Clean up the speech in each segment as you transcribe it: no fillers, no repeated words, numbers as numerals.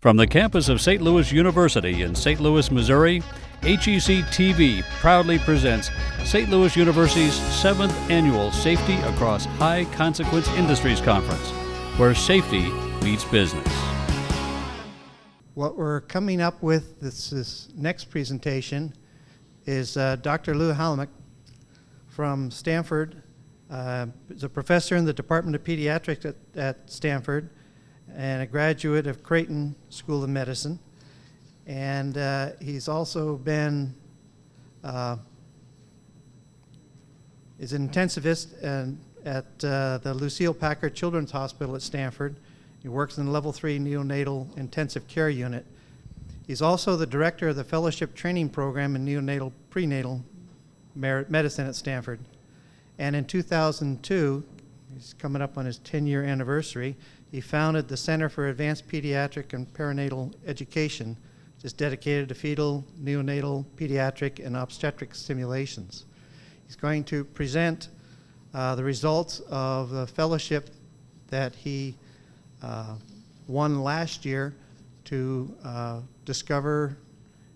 From the campus of St. Louis University in St. Louis, Missouri, HEC TV proudly presents St. Louis University's 7th Annual Safety Across High Consequence Industries Conference, where safety meets business. What we're coming up with this next presentation is Dr. Lou Helmick from Stanford. He's a professor in the Department of Pediatrics at Stanford and a graduate of Creighton School of Medicine. And he's also been is an intensivist at the Lucille Packard Children's Hospital at Stanford. He works in the Level 3 Neonatal Intensive Care Unit. He's also the director of the Fellowship Training Program in Neonatal Prenatal Medicine at Stanford. And in 2002, he's coming up on his 10-year anniversary, he founded the Center for Advanced Pediatric and Perinatal Education, which is dedicated to fetal, neonatal, pediatric, and obstetric simulations. He's going to present the results of the fellowship that he won last year to discover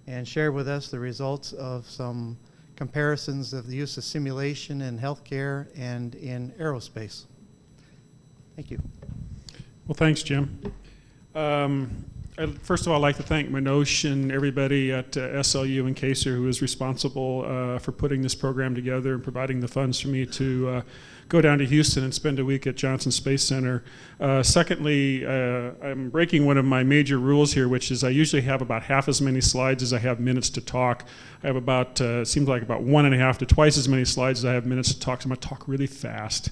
and share with us the results of some comparisons of the use of simulation in healthcare and in aerospace. Thank you. Well, thanks, Jim. First of all, I'd like to thank Minosh and everybody at SLU and CASER who was responsible for putting this program together and providing the funds for me to go down to Houston and spend a week at Johnson Space Center. Secondly, I'm breaking one of my major rules here, which is I usually have about half as many slides as I have minutes to talk. I have about, seems like about 1.5 to twice as many slides as I have minutes to talk, so I'm gonna talk really fast.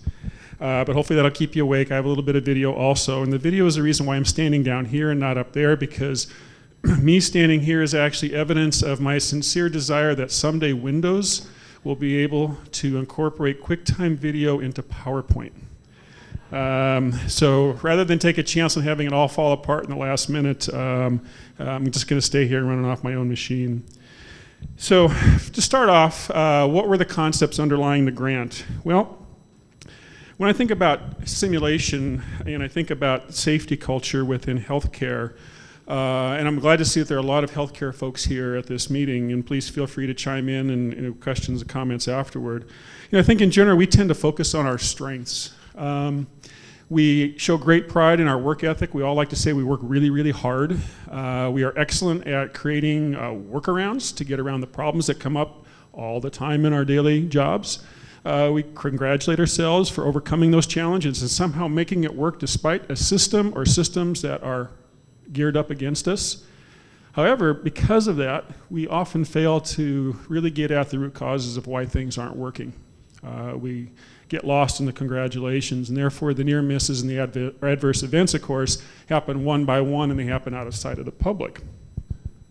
But hopefully that'll keep you awake. I have a little bit of video also, and the video is the reason why I'm standing down here and not up there, because me standing here is actually evidence of my sincere desire that someday Windows will be able to incorporate QuickTime video into PowerPoint. So rather than take a chance on having it all fall apart in the last minute, I'm just gonna stay here and run off my own machine. So to start off, what were the concepts underlying the grant? Well, when I think about simulation and I think about safety culture within healthcare, and I'm glad to see that there are a lot of healthcare folks here at this meeting, and please feel free to chime in and questions and comments afterward. I think in general we tend to focus on our strengths. We show great pride in our work ethic. We all like to say we work really, really hard. We are excellent at creating workarounds to get around the problems that come up all the time in our daily jobs. We congratulate ourselves for overcoming those challenges and somehow making it work despite a system or systems that are geared up against us. However, because of that, we often fail to really get at the root causes of why things aren't working. We get lost in the congratulations, and therefore the near misses and the adverse events, of course, happen one by one, and they happen out of sight of the public.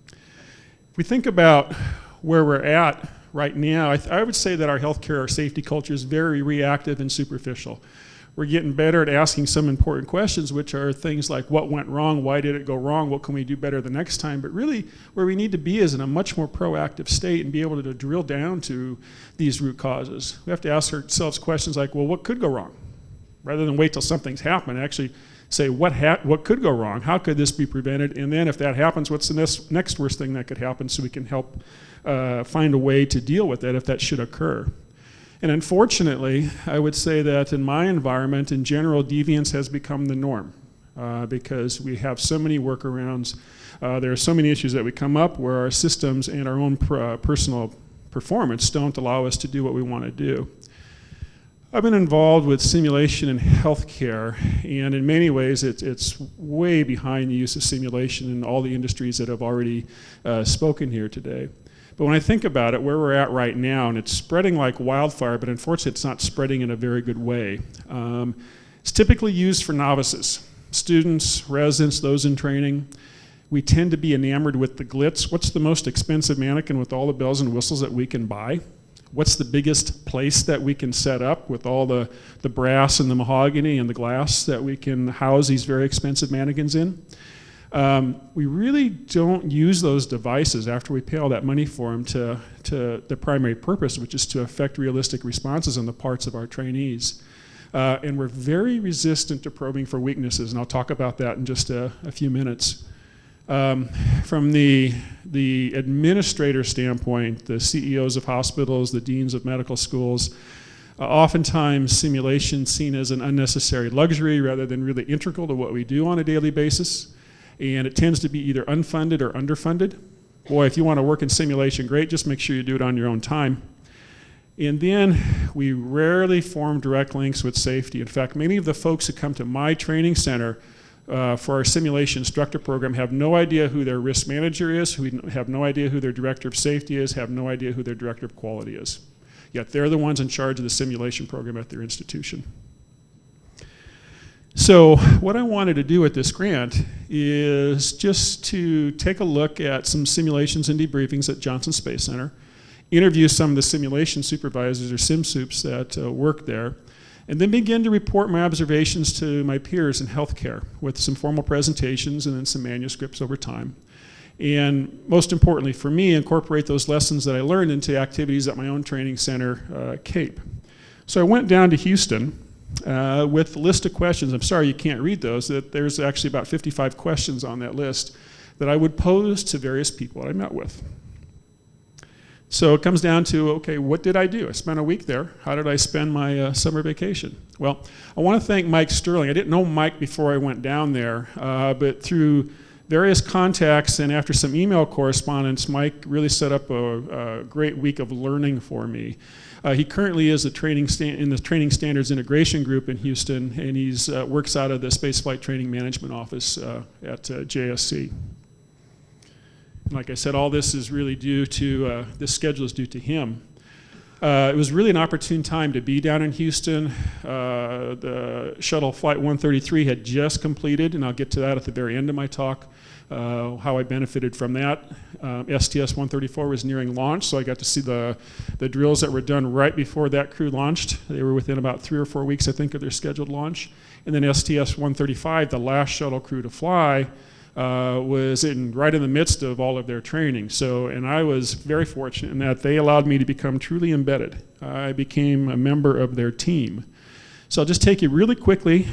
If we think about where we're at right now, I would say that our healthcare, our safety culture is very reactive and superficial. We're getting better at asking some important questions, which are things like what went wrong, why did it go wrong, what can we do better the next time, but really where we need to be is in a much more proactive state and be able to drill down to these root causes. We have to ask ourselves questions like, well, what could go wrong? Rather than wait till something's happened, actually say what could go wrong, how could this be prevented, and then if that happens, what's the next worst thing that could happen so we can help find a way to deal with that if that should occur. And unfortunately, I would say that in my environment, in general, deviance has become the norm because we have so many workarounds. There are so many issues that we come up where our systems and our own personal performance don't allow us to do what we want to do. I've been involved with simulation in healthcare, and in many ways it's way behind the use of simulation in all the industries that have already spoken here today. But when I think about it, where we're at right now, and it's spreading like wildfire, but unfortunately it's not spreading in a very good way. It's typically used for novices, students, residents, those in training. We tend to be enamored with the glitz. What's the most expensive mannequin with all the bells and whistles that we can buy? What's the biggest place that we can set up with all the brass and the mahogany and the glass that we can house these very expensive mannequins in? We really don't use those devices after we pay all that money for them to the primary purpose, which is to affect realistic responses on the parts of our trainees. And we're very resistant to probing for weaknesses, and I'll talk about that in just a few minutes. From the administrator standpoint, the CEOs of hospitals, the deans of medical schools, oftentimes simulation seen as an unnecessary luxury rather than really integral to what we do on a daily basis. And it tends to be either unfunded or underfunded. Boy, if you want to work in simulation, great, just make sure you do it on your own time. And then we rarely form direct links with safety. In fact, many of the folks who come to my training center for our simulation instructor program have no idea who their risk manager is, who have no idea who their director of safety is, have no idea who their director of quality is. Yet they're the ones in charge of the simulation program at their institution. So what I wanted to do with this grant is just to take a look at some simulations and debriefings at Johnson Space Center, interview some of the simulation supervisors or SimSups that work there, and then begin to report my observations to my peers in healthcare with some formal presentations and then some manuscripts over time. And most importantly for me, incorporate those lessons that I learned into activities at my own training center, CAPE. So I went down to Houston with a list of questions. I'm sorry you can't read those. There's actually about 55 questions on that list that I would pose to various people that I met with. So it comes down to, okay, what did I do? I spent a week there. How did I spend my summer vacation? Well, I want to thank Mike Sterling. I didn't know Mike before I went down there, but through various contacts and after some email correspondence, Mike really set up a great week of learning for me. He currently is in the Training Standards Integration Group in Houston, and he works out of the Spaceflight Training Management Office at JSC. And like I said, all this is really due to, this schedule is due to him. It was really an opportune time to be down in Houston. The shuttle flight 133 had just completed, and I'll get to that at the very end of my talk, how I benefited from that. STS134 was nearing launch, so I got to see the drills that were done right before that crew launched. They were within about 3 or 4 weeks, I think, of their scheduled launch. And then STS135, the last shuttle crew to fly, was right in the midst of all of their training. So, and I was very fortunate in that they allowed me to become truly embedded. I became a member of their team. So I'll just take you really quickly,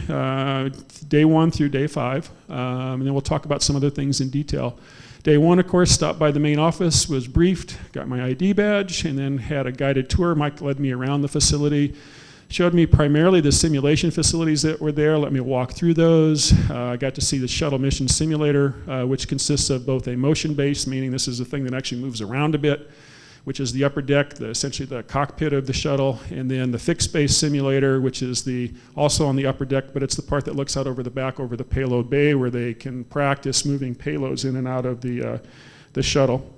day 1 through day 5, and then we'll talk about some other things in detail. Day 1, of course, stopped by the main office, was briefed, got my ID badge, and then had a guided tour. Mike led me around the facility, showed me primarily the simulation facilities that were there, let me walk through those. I got to see the shuttle mission simulator, which consists of both a motion base, meaning this is the thing that actually moves around a bit, which is the upper deck, essentially the cockpit of the shuttle, and then the fixed base simulator, which is also on the upper deck, but it's the part that looks out over the back over the payload bay where they can practice moving payloads in and out of the shuttle.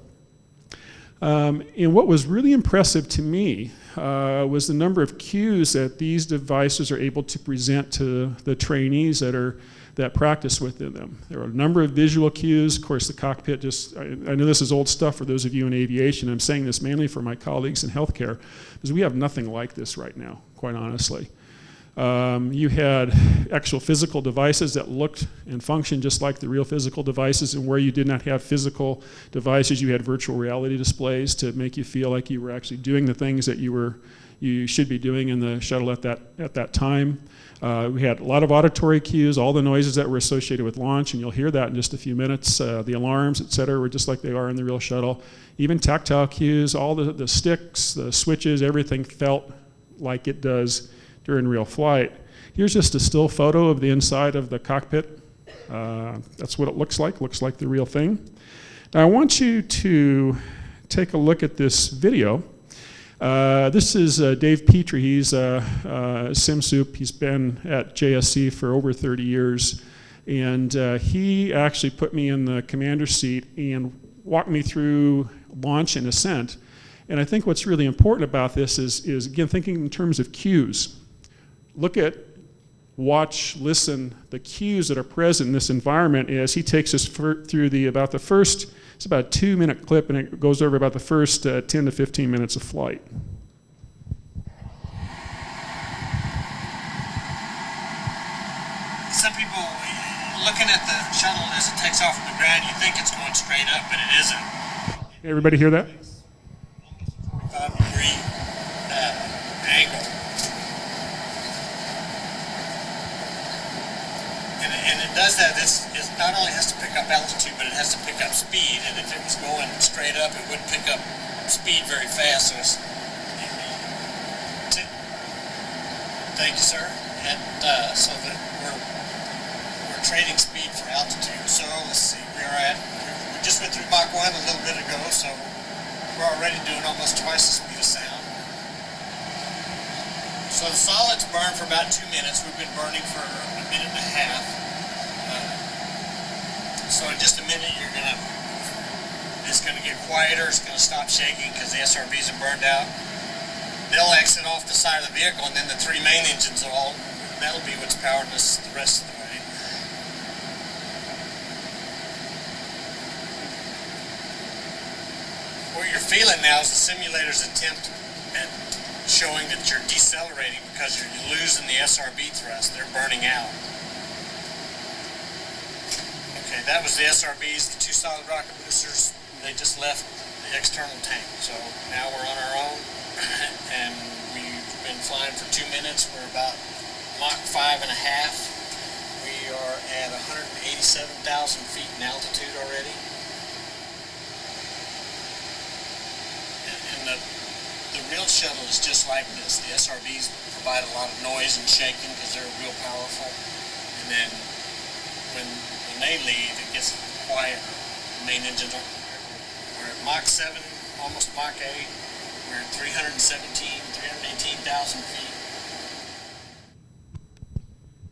And what was really impressive to me was the number of cues that these devices are able to present to the trainees that practice within them. There are a number of visual cues. Of course, the cockpit I know this is old stuff for those of you in aviation. I'm saying this mainly for my colleagues in healthcare, because we have nothing like this right now, quite honestly. You had actual physical devices that looked and functioned just like the real physical devices, and where you did not have physical devices, you had virtual reality displays to make you feel like you were actually doing the things that you should be doing in the shuttle at that time. We had a lot of auditory cues, all the noises that were associated with launch, and you'll hear that in just a few minutes. The alarms, et cetera, were just like they are in the real shuttle. Even tactile cues, all the sticks, the switches, everything felt like it does during real flight. Here's just a still photo of the inside of the cockpit. That's what it looks like the real thing. Now I want you to take a look at this video. This is Dave Petrie. He's a SimSup. He's been at JSC for over 30 years. And he actually put me in the commander's seat and walked me through launch and ascent. And I think what's really important about this is again, thinking in terms of cues. Look at, watch, listen, the cues that are present in this environment as he takes us through it's about a 2-minute clip, and it goes over about the first 10 to 15 minutes of flight. Some people, looking at the shuttle as it takes off from the ground, you think it's going straight up, but it isn't. Everybody hear that? 45-degree angle. And it does that. This is not only has to pick up altitude, but it has to pick up speed. And if it was going straight up, it wouldn't pick up speed very fast. So it's, thank you, sir. And so that we're trading speed for altitude. So let's see, we just went through Mach 1 a little bit ago, so we're already doing almost twice the speed of sound. So the solids burn for about 2 minutes. We've been burning for a minute and a half. So in just a minute, it's gonna get quieter. It's gonna stop shaking because the SRBs are burned out. They'll exit off the side of the vehicle, and then the 3 main engines that'll be what's powering us the rest of the way. What you're feeling now is the simulator's attempt at showing that you're decelerating because you're losing the SRB thrust. They're burning out. Okay, that was the SRBs, the 2 solid rocket boosters. They just left the external tank. So now we're on our own, and we've been flying for 2 minutes. We're about Mach 5.5. We are at 187,000 feet in altitude already. And the real shuttle is just like this. The SRBs provide a lot of noise and shaking because they're real powerful. And then when they leave, it gets quiet. The main engines we're at Mach 7, almost Mach 8. We're at 318,000 feet.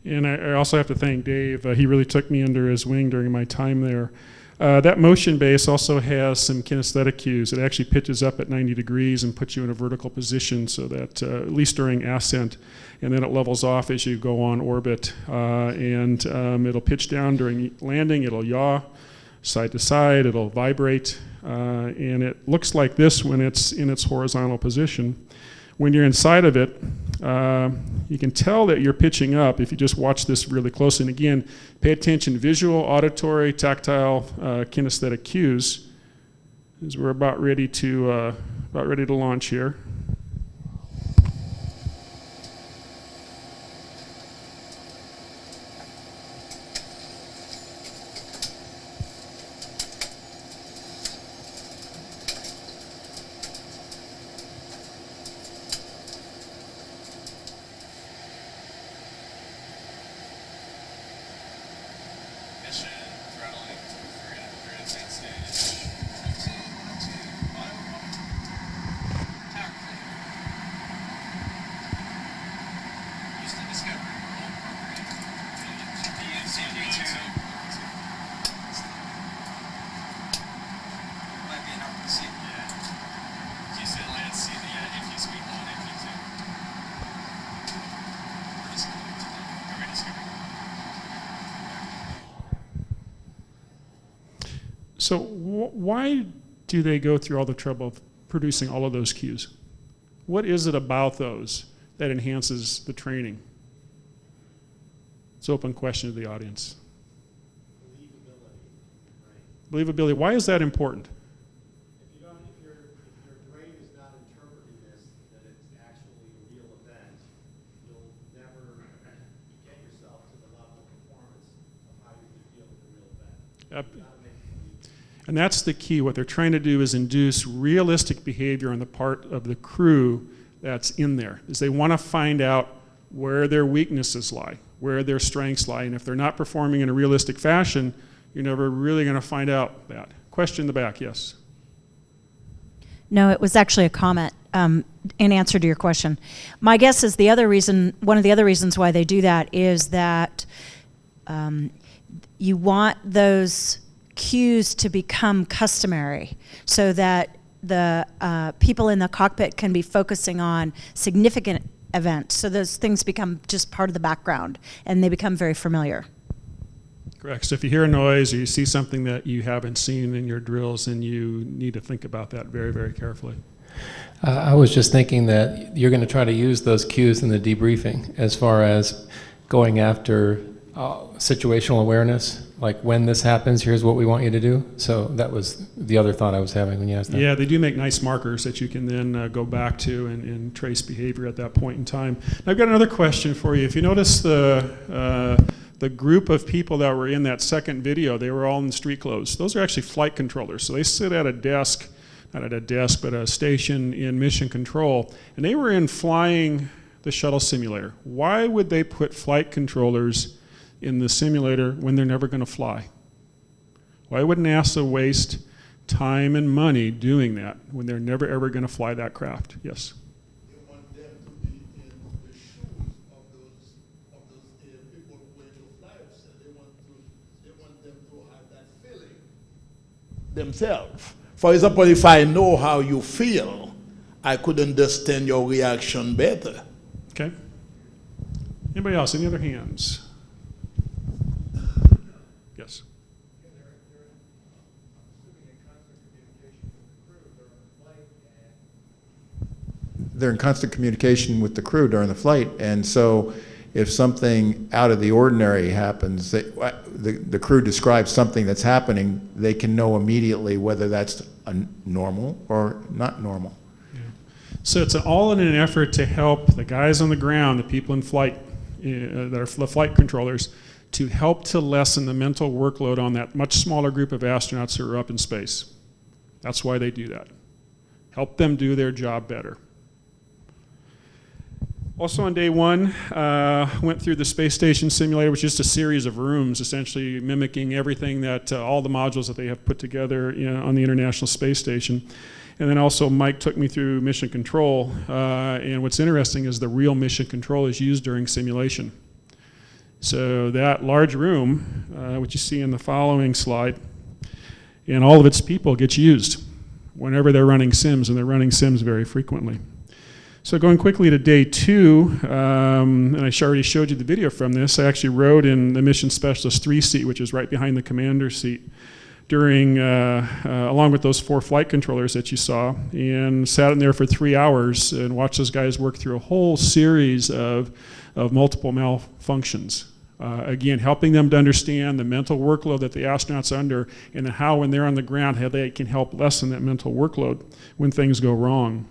And I also have to thank Dave. He really took me under his wing during my time there. That motion base also has some kinesthetic cues. It actually pitches up at 90 degrees and puts you in a vertical position so that at least during ascent, and then it levels off as you go on orbit. It'll pitch down during landing. It'll yaw side to side. It'll vibrate. And it looks like this when it's in its horizontal position. When you're inside of it, you can tell that you're pitching up if you just watch this really closely. And again, pay attention, visual, auditory, tactile, kinesthetic cues, as we're about ready to launch here. So why do they go through all the trouble of producing all of those cues? What is it about those that enhances the training? It's an open question to the audience. Believability. Why is that important? If your brain is not interpreting this, that it's actually a real event, you'll never get yourself to the level of performance of how you would feel in a real event. And that's the key. What they're trying to do is induce realistic behavior on the part of the crew that's in there. Is they want to find out where their weaknesses lie, where their strengths lie. And if they're not performing in a realistic fashion, you're never really going to find out that. Question in the back, yes. No, it was actually a comment in answer to your question. My guess is one of the other reasons why they do that is that you want those cues to become customary so that the people in the cockpit can be focusing on significant events. So those things become just part of the background and they become very familiar. Correct. So if you hear a noise or you see something that you haven't seen in your drills, then you need to think about that very, very carefully. I was just thinking that you're going to try to use those cues in the debriefing as far as going after situational awareness, like when this happens, here's what we want you to do. So that was the other thought I was having when you asked that. Yeah, they do make nice markers that you can then go back to and trace behavior at that point in time. Now, I've got another question for you. If you notice the the group of people that were in that second video, they were all in street clothes. Those are actually flight controllers. So they sit at a desk, not at a desk, but a station in mission control, and they were in flying the shuttle simulator. Why would they put flight controllers in the simulator when they're never going to fly? Why would NASA waste time and money doing that when they're never ever going to fly that craft? Yes? They want them to be in the shoes of those people who went to fly. So they want them to have that feeling themselves. For example, if I know how you feel, I could understand your reaction better. Okay. Anybody else? Any other hands? Yes. They're in constant communication with the crew during the flight, and so if something out of the ordinary happens, the crew describes something that's happening, they can know immediately whether that's normal or not normal. Yeah. So it's all in an effort to help the guys on the ground, the people in flight, that are the flight controllers, to help to lessen the mental workload on that much smaller group of astronauts who are up in space. That's why they do that. Help them do their job better. Also on day one, went through the space station simulator, which is just a series of rooms, essentially mimicking everything that, all the modules that they have put together on the International Space Station. And then also Mike took me through mission control, and what's interesting is the real mission control is used during simulation. So that large room, which you see in the following slide, and all of its people gets used whenever they're running sims, and they're running sims very frequently. So going quickly to day two, and I already showed you the video from this, I actually rode in the Mission Specialist 3 seat, which is right behind the commander seat, during, along with those 4 flight controllers that you saw, and sat in there for 3 hours and watched those guys work through a whole series of multiple malfunctions. Again, helping them to understand the mental workload that the astronauts are under, and how when they're on the ground, how they can help lessen that mental workload when things go wrong.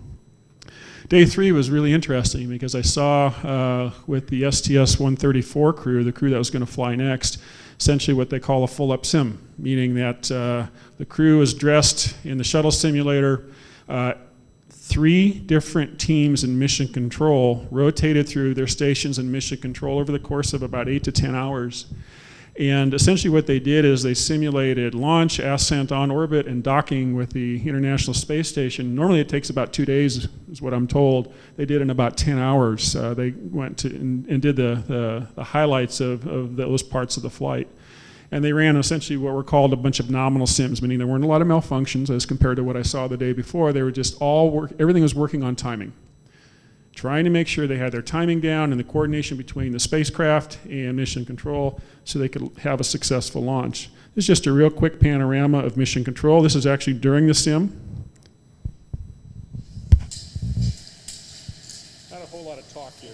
Day 3 was really interesting because I saw with the STS134 crew, the crew that was going to fly next, essentially what they call a full-up sim, meaning that the crew is dressed in the shuttle simulator. 3 different teams in mission control rotated through their stations in mission control over the course of about 8 to 10 hours. And essentially what they did is they simulated launch, ascent on orbit, and docking with the International Space Station. Normally it takes about 2 days, is what I'm told. They did in about 10 hours. They went to and did the highlights of those parts of the flight. And they ran essentially what were called a bunch of nominal sims, meaning there weren't a lot of malfunctions as compared to what I saw the day before. They were just everything was working on timing, trying to make sure they had their timing down and the coordination between the spacecraft and mission control so they could have a successful launch. This is just a real quick panorama of mission control. This is actually during the sim. Not a whole lot of talk here.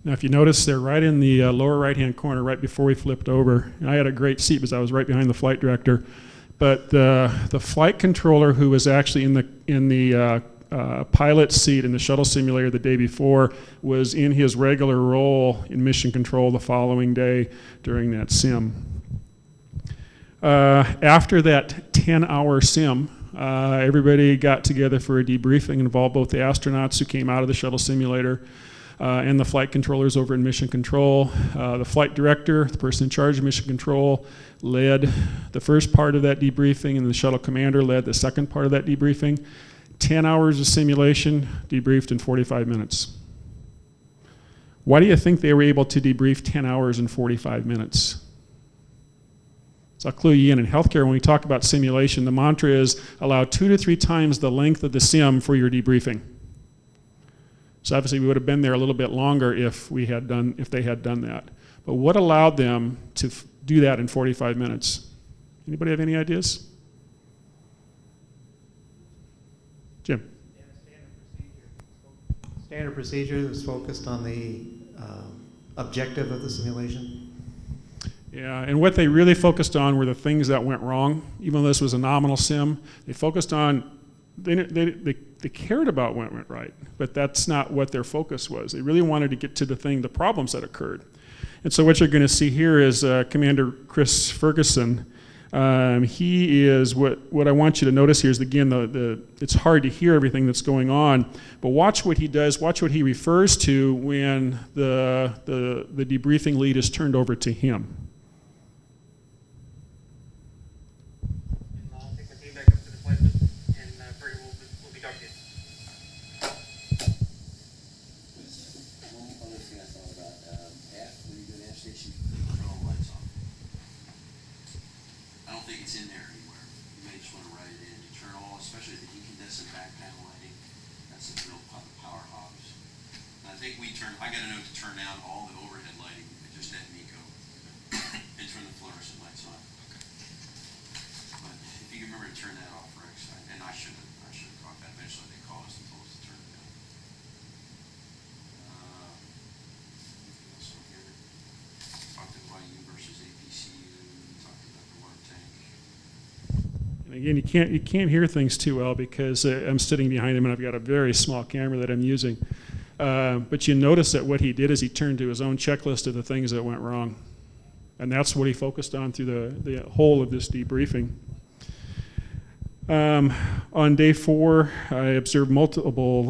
Now, if you notice, they're right in the lower right-hand corner, right before we flipped over. And I had a great seat because I was right behind the flight director. But the flight controller who was actually in the pilot seat in the shuttle simulator the day before was in his regular role in mission control the following day during that sim. After that 10-hour sim, everybody got together for a debriefing, involved both the astronauts who came out of the shuttle simulator and the flight controllers over in mission control. The flight director, the person in charge of mission control, led the first part of that debriefing, and the shuttle commander led the second part of that debriefing. 10 hours of simulation, debriefed in 45 minutes. Why do you think they were able to debrief 10 hours in 45 minutes? So I'll clue you in healthcare, when we talk about simulation, the mantra is allow 2 to 3 times the length of the sim for your debriefing. So obviously we would have been there a little bit longer if they had done that. But what allowed them to do that in 45 minutes? Anybody have any ideas? standard procedure was focused on the objective of the simulation? Yeah, and what they really focused on were the things that went wrong. Even though this was a nominal sim, they focused on, they cared about what went right, but that's not what their focus was. They really wanted to get to the problems that occurred. And so what you're going to see here is Commander Chris Ferguson. He is, what I want you to notice here is, again, it's hard to hear everything that's going on, but watch what he does, watch what he refers to when the debriefing lead is turned over to him. Take the team back up to the flight, and Brady will be docking. One other thing I thought about, when you go to station, turn all the lights off. I don't think it's in there anywhere. You may just want to write it in. You turn all, especially the incandescent back panel lighting, that's the real power hogs. And I think I got a note to turn down all the overhead lighting, just at Nico, and turn the fluorescent lights on. But if you can remember to turn that off, Rex, and I should have caught that. Eventually they called us and told us to turn it down. Anything else on here? Talked about YU versus APCU, talked about the water tank. And again, you can't hear things too well because I'm sitting behind him and I've got a very small camera that I'm using. But you notice that what he did is he turned to his own checklist of the things that went wrong. And that's what he focused on through the whole of this debriefing. On day 4, I observed multiple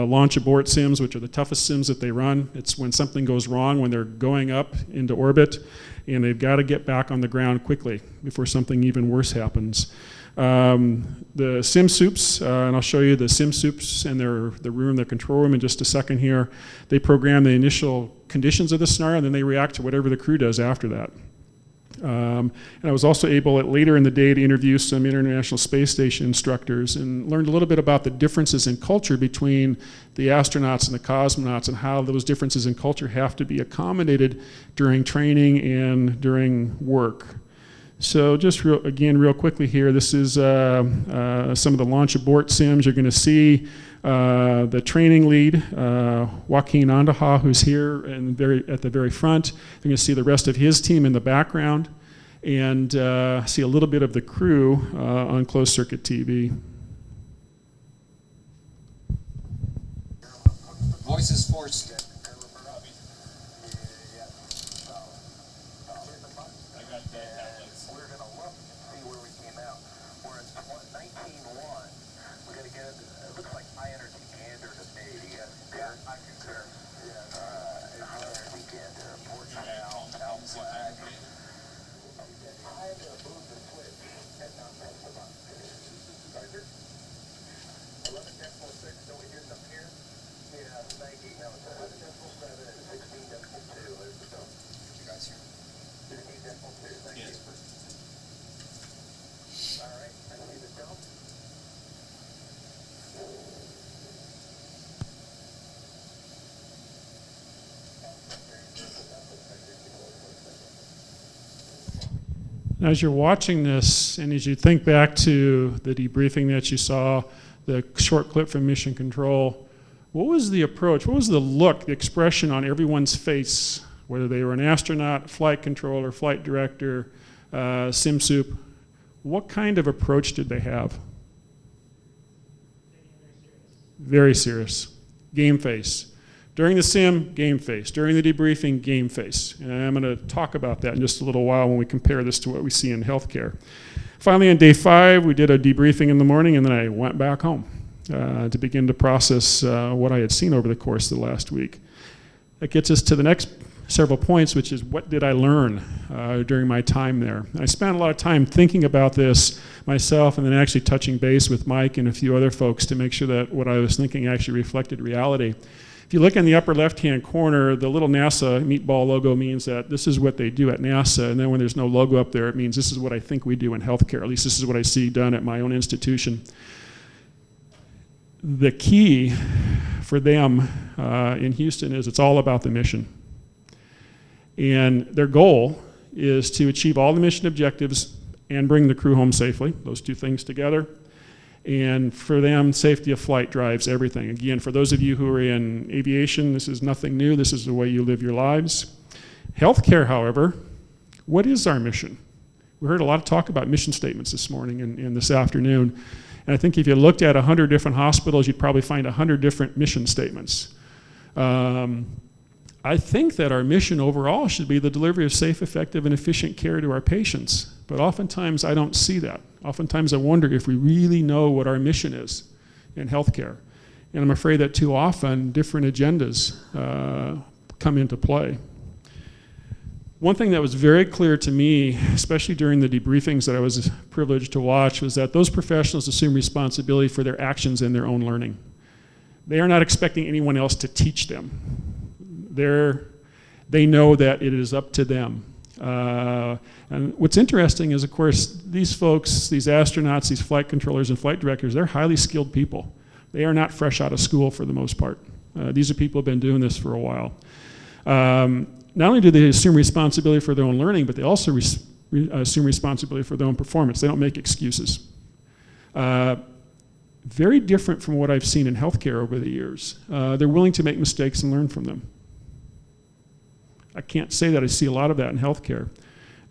launch abort sims, which are the toughest sims that they run. It's when something goes wrong, when they're going up into orbit, and they've got to get back on the ground quickly before something even worse happens. The sim soups, and I'll show you the sim soups and the control room in just a second here. They program the initial conditions of the scenario, and then they react to whatever the crew does after that. And I was also able later in the day to interview some International Space Station instructors and learned a little bit about the differences in culture between the astronauts and the cosmonauts and how those differences in culture have to be accommodated during training and during work. So just real quickly here, this is some of the launch abort sims. You're going to see the training lead, Joaquin Andaja, who's here at the very front. You're going to see the rest of his team in the background and see a little bit of the crew on closed circuit TV. Voice is forced. As you're watching this, and as you think back to the debriefing that you saw, the short clip from Mission Control, what was the approach, what was the look, the expression on everyone's face, whether they were an astronaut, flight controller, flight director, sim soup, what kind of approach did they have? Very serious. Game face. During the sim, game face. During the debriefing, game face. And I'm going to talk about that in just a little while when we compare this to what we see in healthcare. Finally, on day 5, we did a debriefing in the morning, and then I went back home to begin to process what I had seen over the course of the last week. That gets us to the next several points, which is what did I learn during my time there. I spent a lot of time thinking about this myself and then actually touching base with Mike and a few other folks to make sure that what I was thinking actually reflected reality. If you look in the upper left-hand corner, the little NASA meatball logo means that this is what they do at NASA, and then when there's no logo up there, it means this is what I think we do in healthcare. At least this is what I see done at my own institution. The key for them in Houston is it's all about the mission. And their goal is to achieve all the mission objectives and bring the crew home safely, those two things together. And for them, safety of flight drives everything. Again, for those of you who are in aviation, this is nothing new. This is the way you live your lives. Healthcare, however, what is our mission? We heard a lot of talk about mission statements this morning and this afternoon. And I think if you looked at 100 different hospitals, you'd probably find 100 different mission statements. I think that our mission overall should be the delivery of safe, effective, and efficient care to our patients. But oftentimes I don't see that. Oftentimes I wonder if we really know what our mission is in healthcare. And I'm afraid that too often different agendas come into play. One thing that was very clear to me, especially during the debriefings that I was privileged to watch, was that those professionals assume responsibility for their actions and their own learning. They are not expecting anyone else to teach them. They know that it is up to them. And what's interesting is, of course, these folks, these astronauts, these flight controllers and flight directors, they're highly skilled people. They are not fresh out of school for the most part. These are people who have been doing this for a while. Not only do they assume responsibility for their own learning, but they also assume responsibility for their own performance. They don't make excuses. Very different from what I've seen in healthcare over the years. They're willing to make mistakes and learn from them. I can't say that I see a lot of that in healthcare.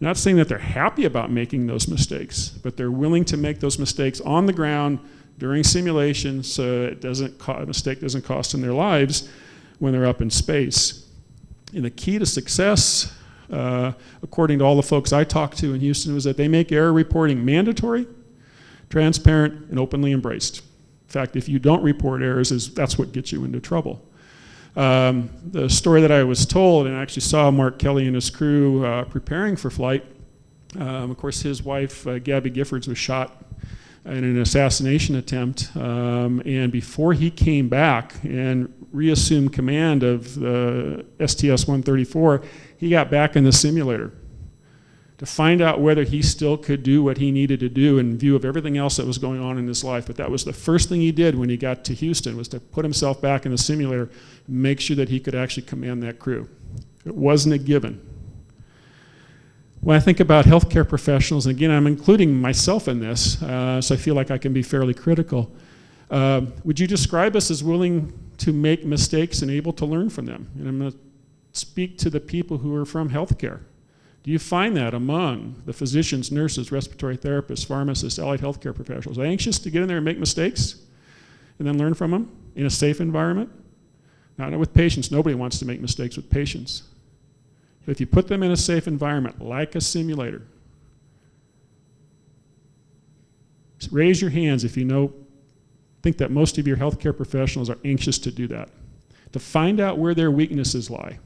Not saying that they're happy about making those mistakes, but they're willing to make those mistakes on the ground during simulation so a mistake doesn't cost them their lives when they're up in space. And the key to success, according to all the folks I talked to in Houston, was that they make error reporting mandatory, transparent, and openly embraced. In fact, if you don't report errors, that's what gets you into trouble. The story that I was told, and I actually saw Mark Kelly and his crew preparing for flight. Of course, his wife, Gabby Giffords, was shot in an assassination attempt. And before he came back and reassumed command of the STS134, he got back in the simulator to find out whether he still could do what he needed to do in view of everything else that was going on in his life. But that was the first thing he did when he got to Houston, was to put himself back in the simulator, make sure that he could actually command that crew. It wasn't a given. When I think about healthcare professionals, and again, I'm including myself in this, so I feel like I can be fairly critical. Would you describe us as willing to make mistakes and able to learn from them? And I'm going to speak to the people who are from healthcare. Do you find that among the physicians, nurses, respiratory therapists, pharmacists, allied healthcare professionals, anxious to get in there and make mistakes and then learn from them in a safe environment? Not with patients. Nobody wants to make mistakes with patients. But if you put them in a safe environment, like a simulator, raise your hands if you think that most of your healthcare professionals are anxious to do that, to find out where their weaknesses lie.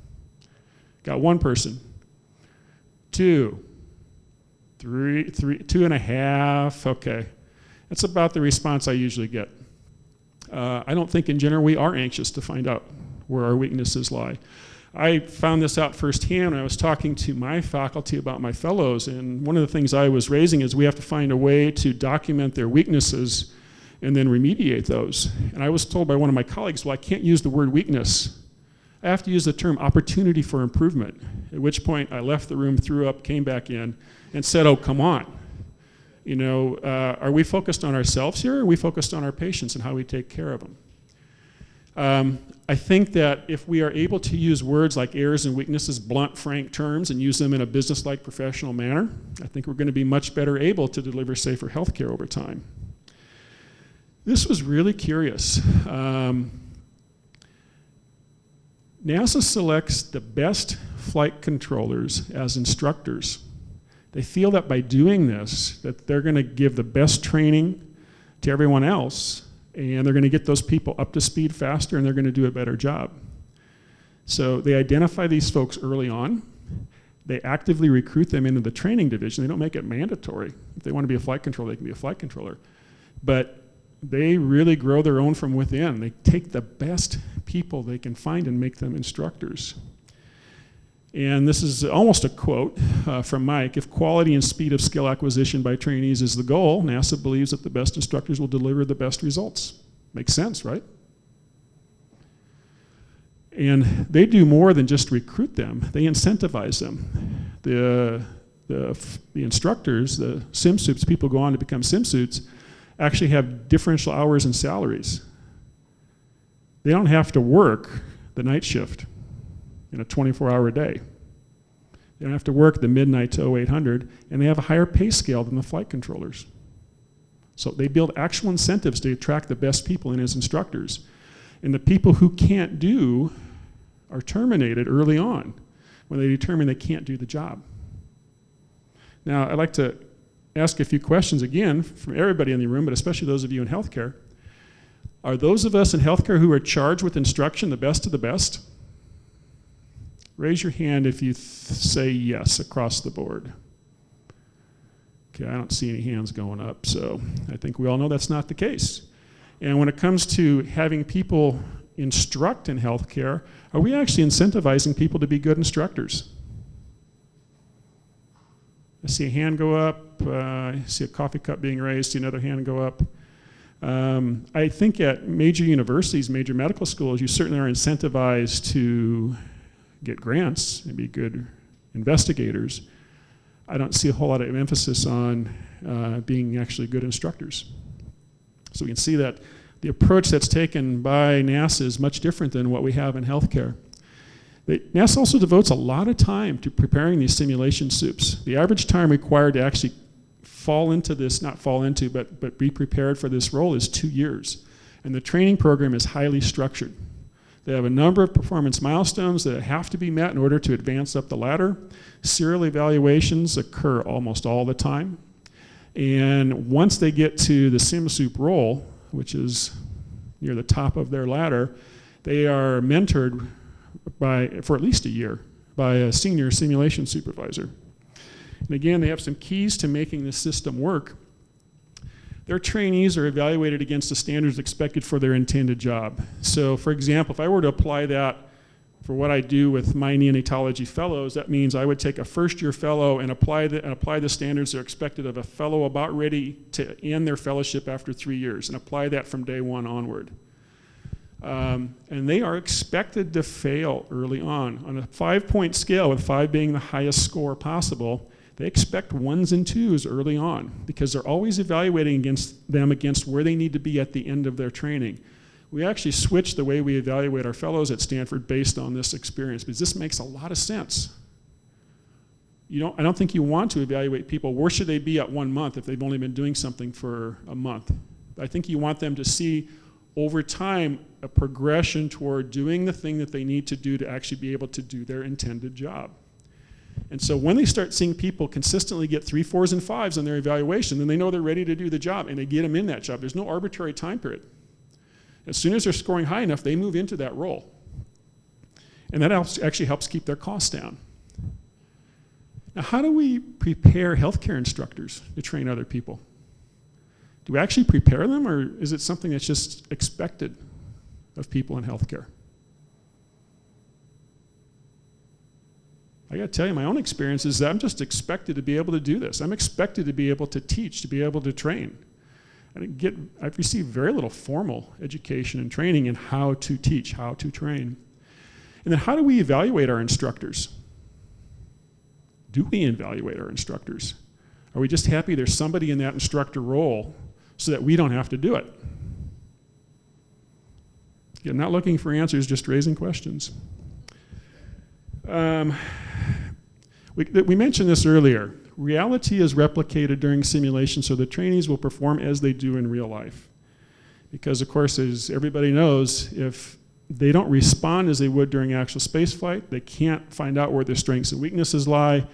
Got one person. 2, 3, 2.5, okay. That's about the response I usually get. I don't think in general we are anxious to find out where our weaknesses lie. I found this out firsthand when I was talking to my faculty about my fellows, and one of the things I was raising is we have to find a way to document their weaknesses and then remediate those. And I was told by one of my colleagues, well, I can't use the word weakness. I have to use the term opportunity for improvement, at which point I left the room, threw up, came back in, and said, oh, come on. You know, are we focused on ourselves here, or are we focused on our patients and how we take care of them? I think that if we are able to use words like errors and weaknesses, blunt, frank terms, and use them in a business-like professional manner, I think we're going to be much better able to deliver safer healthcare over time. This was really curious. NASA selects the best flight controllers as instructors. They feel that by doing this, that they're going to give the best training to everyone else, and they're going to get those people up to speed faster, and they're going to do a better job. So they identify these folks early on. They actively recruit them into the training division. They don't make it mandatory. If they want to be a flight controller, they can be a flight controller. But they really grow their own from within. They take the best people they can find and make them instructors. And this is almost a quote from Mike. If quality and speed of skill acquisition by trainees is the goal, NASA believes that the best instructors will deliver the best results. Makes sense, right? And they do more than just recruit them. They incentivize them. The instructors, the sim suits, people go on to become sim suits, actually have differential hours and salaries. They don't have to work the night shift in a 24-hour day. They don't have to work the midnight to 0800, and they have a higher pay scale than the flight controllers. So they build actual incentives to attract the best people in as instructors. And the people who can't do are terminated early on when they determine they can't do the job. Now, I'd like to ask a few questions again from everybody in the room, but especially those of you in healthcare. Are those of us in healthcare who are charged with instruction the best of the best? Raise your hand if you say yes across the board. Okay, I don't see any hands going up, so I think we all know that's not the case. And when it comes to having people instruct in healthcare, are we actually incentivizing people to be good instructors? I see a hand go up, I see a coffee cup being raised, see another hand go up. I think at major universities, major medical schools, you certainly are incentivized to get grants and be good investigators. I don't see a whole lot of emphasis on being actually good instructors. So we can see that the approach that's taken by NASA is much different than what we have in healthcare. NASA also devotes a lot of time to preparing these simulation soups. The average time required to actually fall into this, not fall into, but be prepared for this role is 2 years. And the training program is highly structured. They have a number of performance milestones that have to be met in order to advance up the ladder. Serial evaluations occur almost all the time. And once they get to the SimSoup role, which is near the top of their ladder, they are mentored for at least a year by a senior simulation supervisor. And again, they have some keys to making this system work. Their trainees are evaluated against the standards expected for their intended job. So for example, if I were to apply that for what I do with my neonatology fellows, that means I would take a first-year fellow and apply the standards that are expected of a fellow about ready to end their fellowship after 3 years, and apply that from day one onward. And they are expected to fail early on a 5-point scale, with 5 being the highest score possible. They expect 1s and 2s early on because they're always evaluating against where they need to be at the end of their training. We actually switched the way we evaluate our fellows at Stanford based on this experience, because this makes a lot of sense. I don't think you want to evaluate people, where should they be at 1 month if they've only been doing something for a month? I think you want them to see over time a progression toward doing the thing that they need to do to actually be able to do their intended job. And so when they start seeing people consistently get 3, 4s, and 5s on their evaluation, then they know they're ready to do the job, and they get them in that job. There's no arbitrary time period. As soon as they're scoring high enough, they move into that role. And that actually helps keep their costs down. Now, how do we prepare healthcare instructors to train other people? Do we actually prepare them, or is it something that's just expected of people in healthcare? I gotta tell you, my own experience is that I'm just expected to be able to do this. I'm expected to be able to teach, to be able to train. I've received very little formal education and training in how to teach, how to train. And then how do we evaluate our instructors? Do we evaluate our instructors? Are we just happy there's somebody in that instructor role so that we don't have to do it? Again, not looking for answers, just raising questions. We mentioned this earlier. Reality is replicated during simulation, so the trainees will perform as they do in real life. Because of course, as everybody knows, if they don't respond as they would during actual spaceflight, they can't find out where their strengths and weaknesses lie,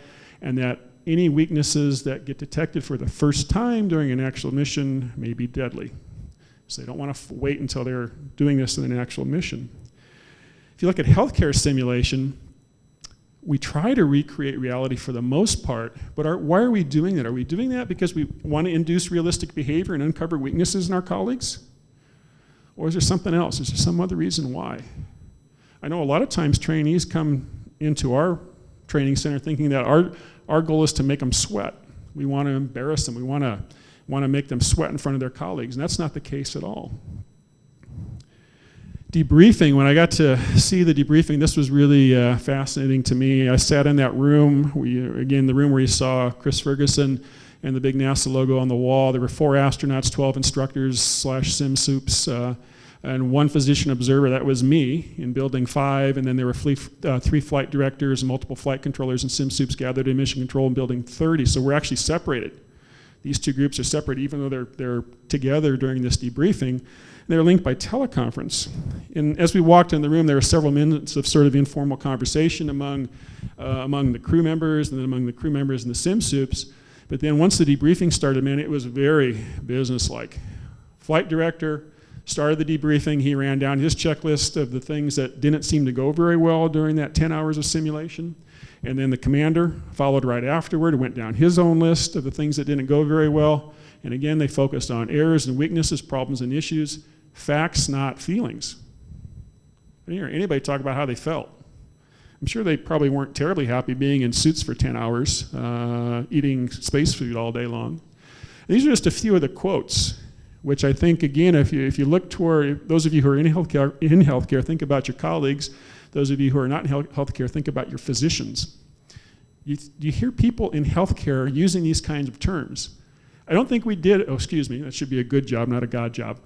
and that any weaknesses that get detected for the first time during an actual mission may be deadly. So they don't want to wait until they're doing this in an actual mission. If you look at healthcare simulation, we try to recreate reality for the most part, but why are we doing that? Are we doing that because we want to induce realistic behavior and uncover weaknesses in our colleagues? Or is there something else? Is there some other reason why? I know a lot of times trainees come into our training center thinking that our goal is to make them sweat. We want to embarrass them. We want to make them sweat in front of their colleagues, and that's not the case at all. Debriefing, when I got to see the debriefing, this was really fascinating to me. I sat in that room, again, the room where you saw Chris Ferguson, and the big NASA logo on the wall. There were 4 astronauts, 12 instructors / sim soups, and 1 physician observer. That was me in building 5, and then there were 3 flight directors and multiple flight controllers and sim soups gathered in mission control in building 30. So we're actually separated. These 2 groups are separate even though they're together during this debriefing. They're linked by teleconference. And as we walked in the room, there were several minutes of sort of informal conversation among the crew members, and then among the crew members and the sim soups. But then once the debriefing started, man, it was very businesslike. Flight director started the debriefing. He ran down his checklist of the things that didn't seem to go very well during that 10 hours of simulation. And then the commander followed right afterward, went down his own list of the things that didn't go very well. And again, they focused on errors and weaknesses, problems and issues, facts, not feelings. I didn't hear anybody talk about how they felt. I'm sure they probably weren't terribly happy being in suits for 10 hours, eating space food all day long. These are just a few of the quotes, which I think, again, if you look toward those of you who are in healthcare, think about your colleagues. Those of you who are not in healthcare, think about your physicians. You hear people in healthcare using these kinds of terms. I don't think we did, oh, excuse me, that should be a good job, not a God job,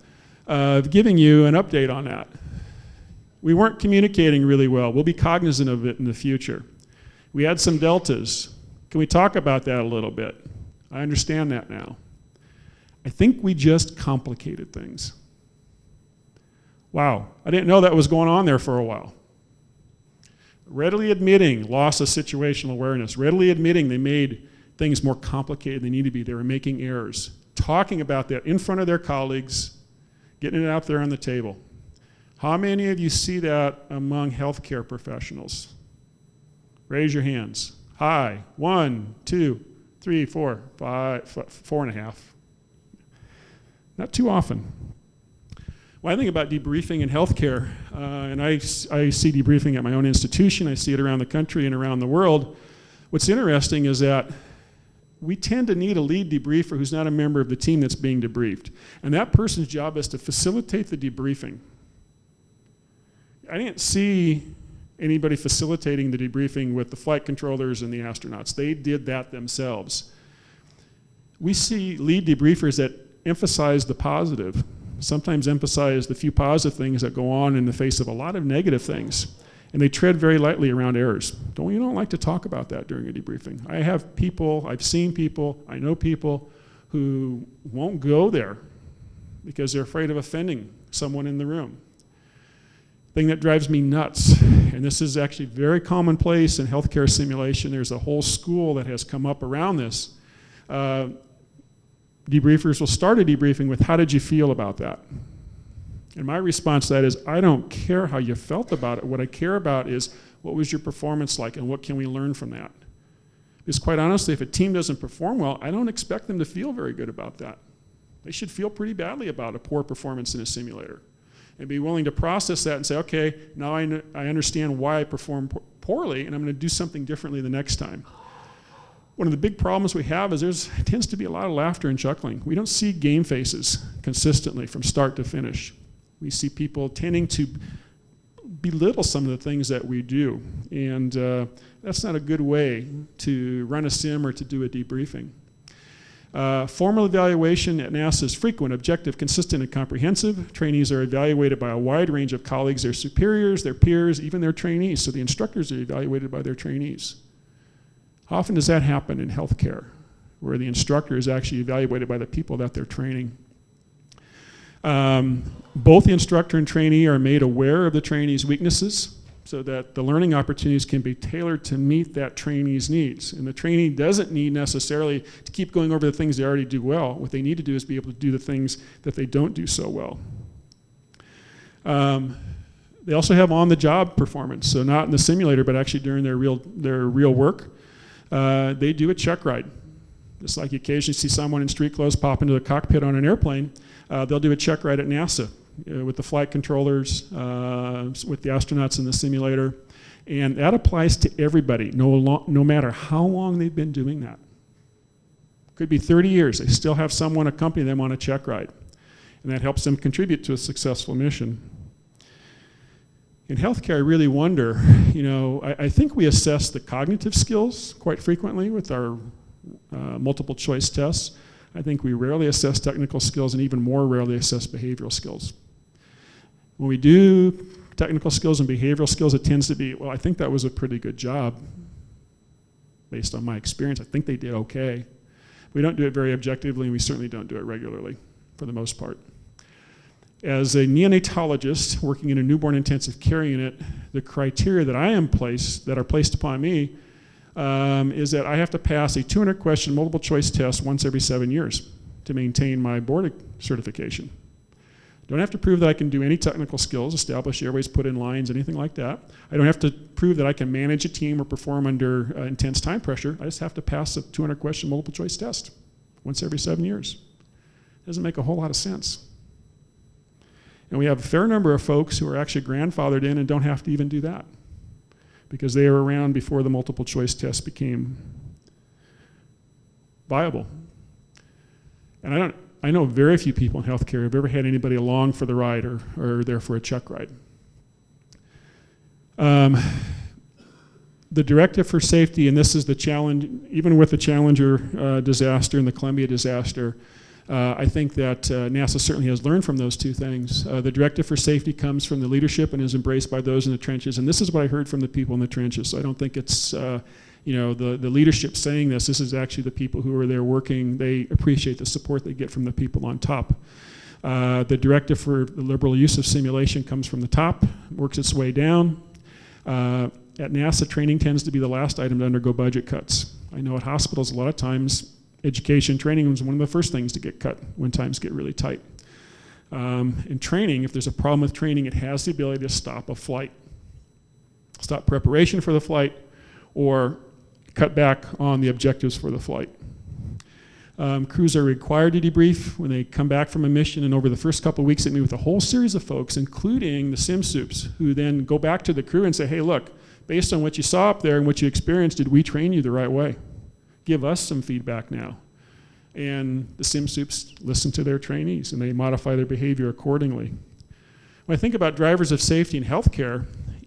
giving you an update on that. We weren't communicating really well. We'll be cognizant of it in the future. We had some deltas. Can we talk about that a little bit? I understand that now. I think we just complicated things. Wow, I didn't know that was going on there for a while. Readily admitting loss of situational awareness, readily admitting they made things more complicated than they need to be. They were making errors. Talking about that in front of their colleagues, getting it out there on the table. How many of you see that among healthcare professionals? Raise your hands. High. 1, 2, 3, 4, 5, 4.5. Not too often. When I think about debriefing in healthcare, and I see debriefing at my own institution, I see it around the country and around the world, what's interesting is that we tend to need a lead debriefer who's not a member of the team that's being debriefed. And that person's job is to facilitate the debriefing. I didn't see anybody facilitating the debriefing with the flight controllers and the astronauts. They did that themselves. We see lead debriefers that emphasize the positive, sometimes emphasize the few positive things that go on in the face of a lot of negative things. And they tread very lightly around errors. You don't like to talk about that during a debriefing. I have people, I've seen people, I know people who won't go there because they're afraid of offending someone in the room. Thing that drives me nuts, and this is actually very commonplace in healthcare simulation, there's a whole school that has come up around this. Debriefers will start a debriefing with, how did you feel about that? And my response to that is, I don't care how you felt about it. What I care about is, what was your performance like and what can we learn from that? Because quite honestly, if a team doesn't perform well, I don't expect them to feel very good about that. They should feel pretty badly about a poor performance in a simulator and be willing to process that and say, okay, now I understand why I performed poorly and I'm going to do something differently the next time. One of the big problems we have is there tends to be a lot of laughter and chuckling. We don't see game faces consistently from start to finish. We see people tending to belittle some of the things that we do. And that's not a good way to run a sim or to do a debriefing. Formal evaluation at NASA is frequent, objective, consistent, and comprehensive. Trainees are evaluated by a wide range of colleagues, their superiors, their peers, even their trainees. So the instructors are evaluated by their trainees. How often does that happen in healthcare, where the instructor is actually evaluated by the people that they're training? Both the instructor and trainee are made aware of the trainee's weaknesses so that the learning opportunities can be tailored to meet that trainee's needs. And the trainee doesn't need necessarily to keep going over the things they already do well. What they need to do is be able to do the things that they don't do so well. They also have on-the-job performance, so not in the simulator, but actually during their real work. They do a check ride. Just like you occasionally see someone in street clothes pop into the cockpit on an airplane, they'll do a check ride at NASA with the flight controllers, with the astronauts in the simulator. And that applies to everybody, no matter how long they've been doing that. Could be 30 years. They still have someone accompany them on a check ride. And that helps them contribute to a successful mission. In healthcare, I really wonder, I think we assess the cognitive skills quite frequently with our multiple choice tests. I think we rarely assess technical skills and even more rarely assess behavioral skills. When we do technical skills and behavioral skills, it tends to be, well, I think that was a pretty good job based on my experience. I think they did okay. We don't do it very objectively, and we certainly don't do it regularly for the most part. As a neonatologist working in a newborn intensive care unit, the criteria that are placed upon me is that I have to pass a 200-question multiple choice test once every 7 years to maintain my board certification. Don't have to prove that I can do any technical skills, establish airways, put in lines, anything like that. I don't have to prove that I can manage a team or perform under intense time pressure. I just have to pass a 200-question multiple choice test once every 7 years. Doesn't make a whole lot of sense. And we have a fair number of folks who are actually grandfathered in and don't have to even do that because they were around before the multiple choice test became viable. And I know very few people in healthcare who have ever had anybody along for the ride or there for a check ride. The directive for safety, and this is the challenge, even with the Challenger disaster and the Columbia disaster, I think that NASA certainly has learned from those two things. The directive for safety comes from the leadership and is embraced by those in the trenches, and this is what I heard from the people in the trenches. So I don't think it's the leadership saying this. This is actually the people who are there working. They appreciate the support they get from the people on top. The directive for the liberal use of simulation comes from the top, works its way down. At NASA, training tends to be the last item to undergo budget cuts. I know at hospitals a lot of times education training is one of the first things to get cut when times get really tight. In training, if there's a problem with training, it has the ability to stop a flight, stop preparation for the flight, or cut back on the objectives for the flight. Crews are required to debrief when they come back from a mission, and over the first couple of weeks they meet with a whole series of folks, including the sim soups, who then go back to the crew and say, hey, look, based on what you saw up there and what you experienced, did we train you the right way? Give us some feedback now. And the sim soups listen to their trainees and they modify their behavior accordingly. When I think about drivers of safety in healthcare,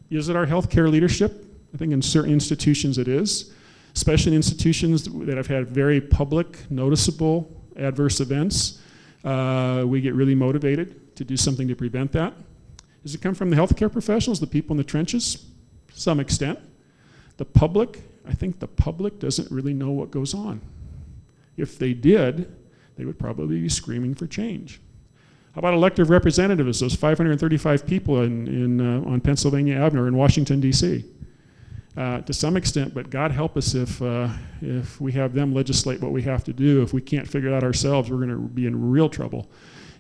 is it our healthcare leadership? I think in certain institutions it is, especially in institutions that have had very public, noticeable adverse events. We get really motivated to do something to prevent that. Does it come from the healthcare professionals, the people in the trenches? To some extent. The public, I think the public doesn't really know what goes on. If they did, they would probably be screaming for change. How about elected representatives, those 535 people on Pennsylvania Avenue or in Washington, D.C.? To some extent, but God help us if we have them legislate what we have to do. If we can't figure it out ourselves, we're going to be in real trouble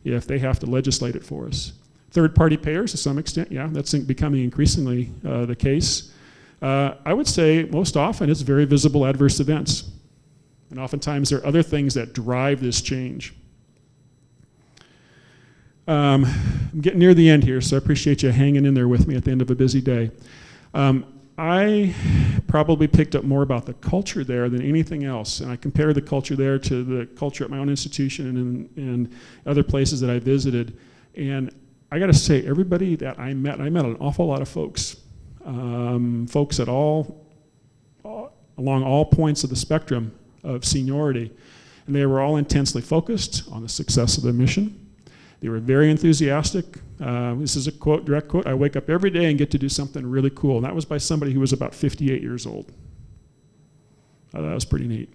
if they have to legislate it for us. Third-party payers, to some extent, yeah, that's becoming increasingly the case. I would say most often it's very visible adverse events. And oftentimes there are other things that drive this change. I'm getting near the end here, so I appreciate you hanging in there with me at the end of a busy day. I probably picked up more about the culture there than anything else, and I compared the culture there to the culture at my own institution and other places that I visited. And I got to say, everybody that I met an awful lot of folks. Folks at along all points of the spectrum of seniority, and they were all intensely focused on the success of the mission. They were very enthusiastic. This is a quote, direct quote, I wake up every day and get to do something really cool. And that was by somebody who was about 58 years old. That was pretty neat.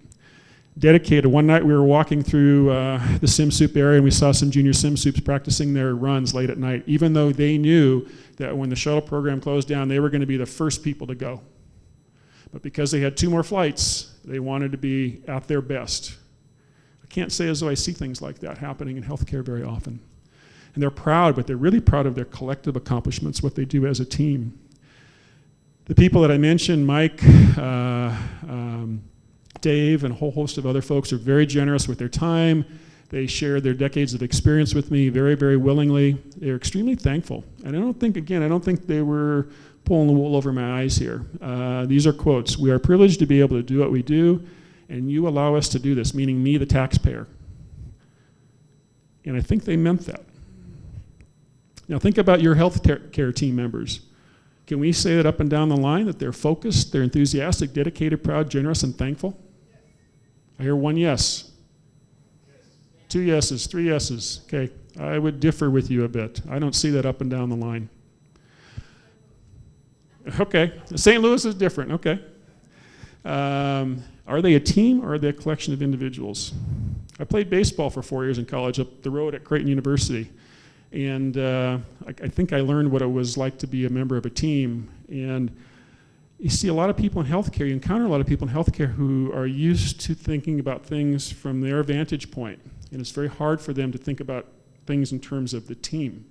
Dedicated. One night we were walking through the sim soup area and we saw some junior sim soups practicing their runs late at night, even though they knew that when the shuttle program closed down, they were going to be the first people to go. But because they had 2 more flights, they wanted to be at their best. I can't say as though I see things like that happening in healthcare very often. And they're proud, but they're really proud of their collective accomplishments, what they do as a team. The people that I mentioned, Mike, Dave, and a whole host of other folks are very generous with their time. They share their decades of experience with me very, very willingly. They're extremely thankful. And I don't think they were pulling the wool over my eyes here. These are quotes. We are privileged to be able to do what we do, and you allow us to do this, meaning me, the taxpayer. And I think they meant that. Now think about your health care team members. Can we say that up and down the line that they're focused, they're enthusiastic, dedicated, proud, generous, and thankful? I hear one yes. Two yeses, three yeses. Okay, I would differ with you a bit. I don't see that up and down the line. Okay, St. Louis is different, okay. Are they a team or are they a collection of individuals? I played baseball for 4 years in college up the road at Creighton University. And I think I learned what it was like to be a member of a team. And you see a lot of people in healthcare, you encounter a lot of people in healthcare who are used to thinking about things from their vantage point. And it's very hard for them to think about things in terms of the team.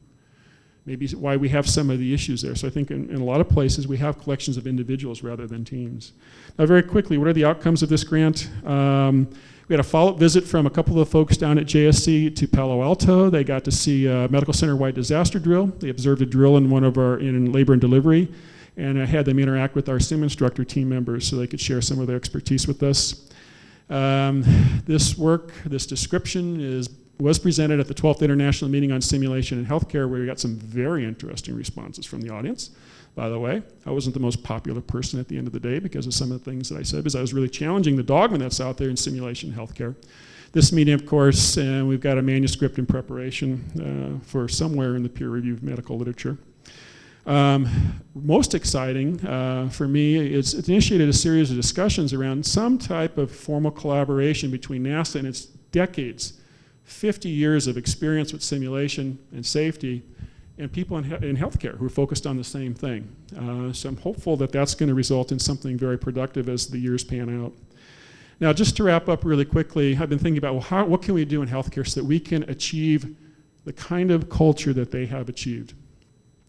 Maybe why we have some of the issues there. So I think in a lot of places we have collections of individuals rather than teams. Now very quickly, what are the outcomes of this grant? We had a follow-up visit from a couple of folks down at JSC to Palo Alto. They got to see a medical center-wide disaster drill. They observed a drill in in labor and delivery, and I had them interact with our Sim Instructor team members so they could share some of their expertise with us. This description was presented at the 12th International Meeting on Simulation in Healthcare, where we got some very interesting responses from the audience. By the way, I wasn't the most popular person at the end of the day because of some of the things that I said, because I was really challenging the dogma that's out there in simulation in healthcare. This meeting, of course, we've got a manuscript in preparation for somewhere in the peer-reviewed medical literature. Most exciting for me is it initiated a series of discussions around some type of formal collaboration between NASA and its decades, 50 years of experience with simulation and safety, and people in healthcare who are focused on the same thing. So I'm hopeful that that's going to result in something very productive as the years pan out. Now, just to wrap up really quickly, I've been thinking about, well, what can we do in healthcare so that we can achieve the kind of culture that they have achieved?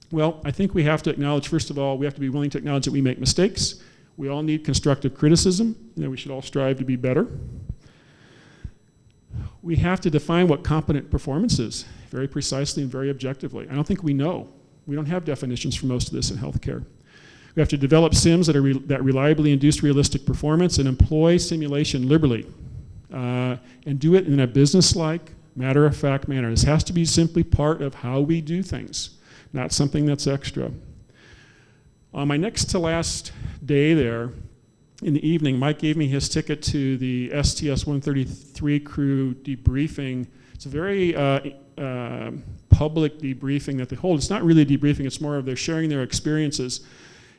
Well, I think we have to acknowledge, first of all, we have to be willing to acknowledge that we make mistakes. We all need constructive criticism, and we should all strive to be better. We have to define what competent performance is very precisely and very objectively. I don't think we know. We don't have definitions for most of this in healthcare. We have to develop sims that reliably induce realistic performance and employ simulation liberally and do it in a business-like, matter-of-fact manner. This has to be simply part of how we do things, not something that's extra. On my next to last day there, in the evening, Mike gave me his ticket to the STS134 crew debriefing. It's a very public debriefing that they hold. It's not really a debriefing, it's more of they're sharing their experiences.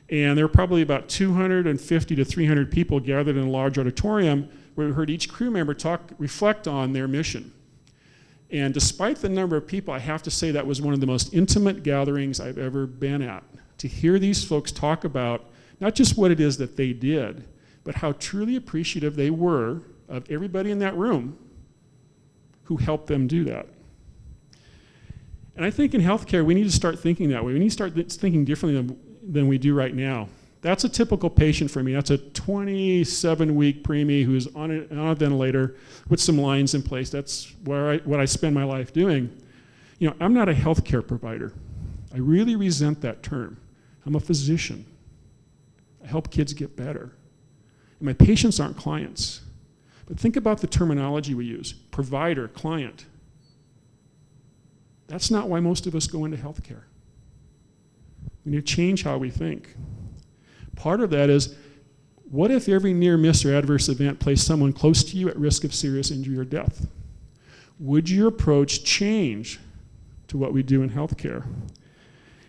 And there were probably about 250 to 300 people gathered in a large auditorium where we heard each crew member reflect on their mission. And despite the number of people, I have to say that was one of the most intimate gatherings I've ever been at. To hear these folks talk about not just what it is that they did, but how truly appreciative they were of everybody in that room who helped them do that. And I think in healthcare, we need to start thinking that way. We need to start thinking differently than we do right now. That's a typical patient for me. That's a 27-week preemie who's on a ventilator with some lines in place. That's what I spend my life doing. You know, I'm not a healthcare provider. I really resent that term. I'm a physician. I help kids get better. And my patients aren't clients. But think about the terminology we use, provider, client. That's not why most of us go into healthcare. We need to change how we think. Part of that is, what if every near miss or adverse event placed someone close to you at risk of serious injury or death? Would your approach change to what we do in healthcare?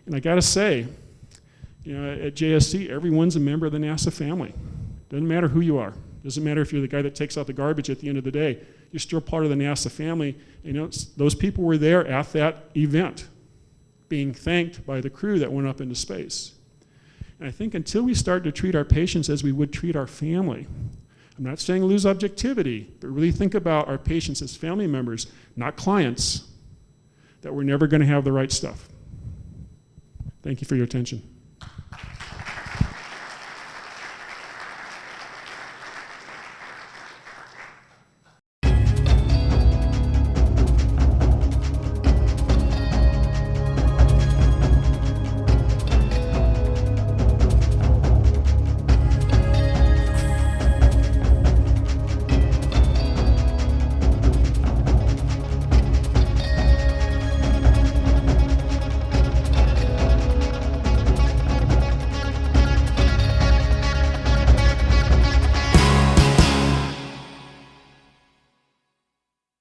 And I gotta say, you know, at JSC, everyone's a member of the NASA family. Doesn't matter who you are. Doesn't matter if you're the guy that takes out the garbage at the end of the day. You're still part of the NASA family. You know, those people were there at that event, being thanked by the crew that went up into space. And I think until we start to treat our patients as we would treat our family, I'm not saying lose objectivity, but really think about our patients as family members, not clients, that we're never going to have the right stuff. Thank you for your attention.